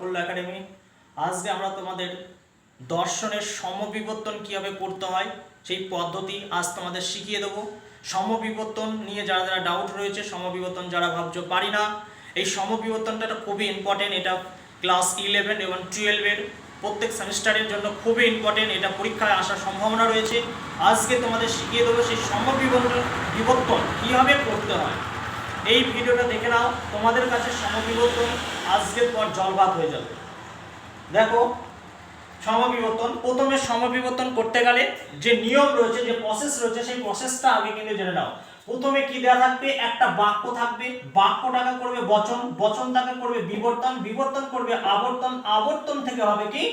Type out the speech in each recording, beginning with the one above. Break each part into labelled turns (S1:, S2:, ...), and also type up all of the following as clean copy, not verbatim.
S1: সাফল্য একাডেমি। আজকে আমরা তোমাদের দর্শনের সমবিবর্তন কিভাবে করতে হয় সেই পদ্ধতি আজ তোমাদের শিখিয়ে দেবো। সমবিবর্তন নিয়ে যারা যারা ডাউট রয়েছে, সমবিবর্তন যারা ভাবছো পারি না, এই সমবিবর্তনটা খুবই ইম্পর্টেন্ট। এটা ক্লাস 11 এবং 12-এর প্রত্যেক সেমিস্টারের জন্য খুবই ইম্পর্টেন্ট। এটা পরীক্ষায় আসার সম্ভাবনা রয়েছে। আজকে তোমাদের শিখিয়ে দেবো সেই সমবিবর্তন কীভাবে করতে হয়। এই ভিডিওটা দেখে নাও, তোমাদের কাছে সমবিবর্তন আজকের পর জলভাত হয়ে যাবে। দেখো সমবিবর্তন, প্রথমে সমবিবর্তন করতে গেলে যে নিয়ম রয়েছে, যে প্রসেস রয়েছে, সেই প্রসেসটা আগে কিন্তু জেনে নাও। প্রথমে কি দেওয়া থাকবে? একটা বাক্য থাকবে, বাক্যটাকে করবে বচন, বচনটাকে করবে বিবর্তন, বিবর্তন করবে আবর্তন, আবর্তন থেকে হবে কি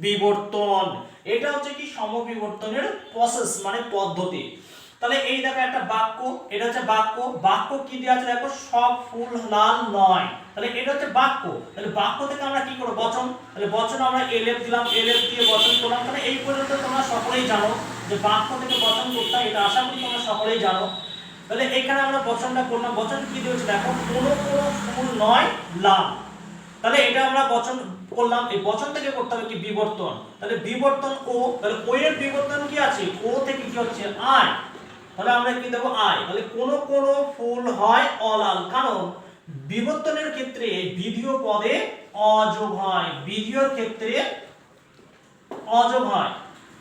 S1: বিবর্তন। এটা হচ্ছে কি সমবিবর্তনের প্রসেস মানে পদ্ধতি। তাহলে এই দেখো একটা বাক্য, এটা হচ্ছে বাক্য। বাক্য কি দেওয়া আছে দেখো, সব ফুল লাল নয়। তাহলে এটা হচ্ছে বাক্য। তাহলে বাক্য থেকে আমরা কি করব? বচন। তাহলে বচন আমরা এলএফ দিলাম, এলএফ দিয়ে বচন করলাম। তাহলে এই পর্যন্ত তোমরা সকলেই জানো যে বাক্য থেকে বচন করতে হয়, এটা আশা করি তোমরা সকলেই জানো। তাহলে এখানে আমরা বচনটা করলাম। বচন কি দিয়েছে দেখো, কোনো কোনো ফুল নয় লাল। তাহলে এটা আমরা বচন করলাম। এই বচন থেকে করতে হবে কি বিবর্তন। তাহলে বিবর্তন ও, তাহলে ও এর বিবর্তন কি আছে? ও থেকে কি হচ্ছে? আয়। তাহলে আমরা কি দেবো? আয়। তাহলে কোনো কোনো ফুল হয় অলাল, কারণ বিবর্তনের ক্ষেত্রে বিধিও পদে অযোগ হয়, বিধিওর ক্ষেত্রে অযোগ হয়।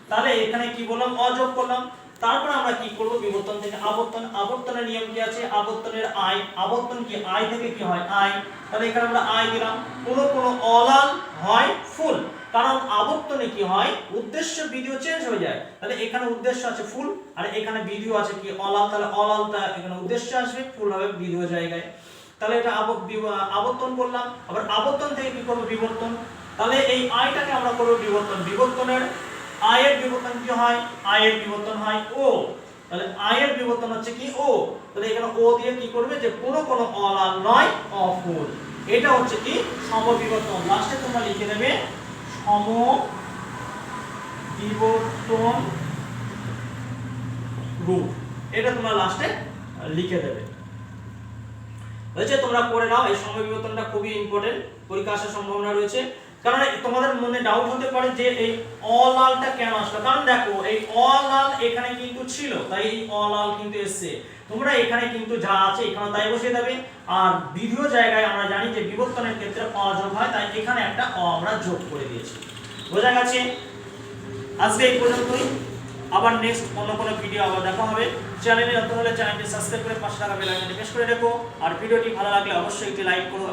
S1: তাহলে এখানে কি বললাম? অযোগ করলাম। তারপর আমরা কি করব? বিবর্তন থেকে আবর্তন। আবর্তনের নিয়ম কি আছে? আবর্তনের আয়। আবর্তন কি? আয় থেকে কি হয়? আয়। তাহলে এখানে আমরা আয় দিলাম। কোনো কোনো অলাল হয় ফুল, কারণ আবর্তনে কি হয়? উদ্দেশ্য বিধিও চেঞ্জ হয়ে যায়। তাহলে এখানে উদ্দেশ্য আছে ফুল, আর এখানে বিধিও আছে কি অলাল। তাহলে অলালটা এখানে উদ্দেশ্য আসবে, ফুল হবে বিধিও জায়গায়। তাহলে এটা আবর্তন করলাম। আবার আবর্তন থেকে কি করব? বিবর্তন। তাহলে এই আয়টাকে আমরা করব বিবর্তন। বিবর্তনের আয়ের বিবর্তন কি হয়? আয়ের বিবর্তন হয় ও। তাহলে আয়ের বিবর্তন হচ্ছে কি ও। তাহলে এখানে ও দিয়ে কি করবে? যে কোনো কোনো অলাল নয় অফুল। এটা হচ্ছে কি সমবিবর্তন। লাস্টে তোমরা লিখে দেবে সমবিবর্তন রূপ। এটা তোমরা লাস্টে লিখে দেবে। হয়েছে? তোমরা করে নাও। এই সমবিবর্তনটা খুবই ইম্পর্টেন্ট, পরীক্ষা আসার সম্ভাবনা রয়েছে। কারণ তোমাদের মনে ডাউট হতে পারে যে এই অলালটা কেন আসলো। কারণ দেখো এই অলাল এখানে কিন্তু ছিল, তাই এই অলাল কিন্তু এসেছে। তোমরা এখানে কিন্তু যা আছে এখানে তাই বসিয়ে দেবে। আর বিধিও জায়গায় আমরা জানি যে বিবর্তনের ক্ষেত্রে অযোগ হয়, তাই এখানে একটা অ আমরা যোগ করে দিয়েছি। বোঝা গেছে? আজকে এই পর্যন্তই। আবার নেক্সট অন্য কোনো ভিডিও আবার দেখা হবে। চ্যানেলে নতুন হলে চ্যানেলটি সাবস্ক্রাইব করে পাশে থাকা বেল আইকনটি প্রেস করে রেখো। আর ভিডিওটি ভালো লাগলে অবশ্যই একটি লাইক করো।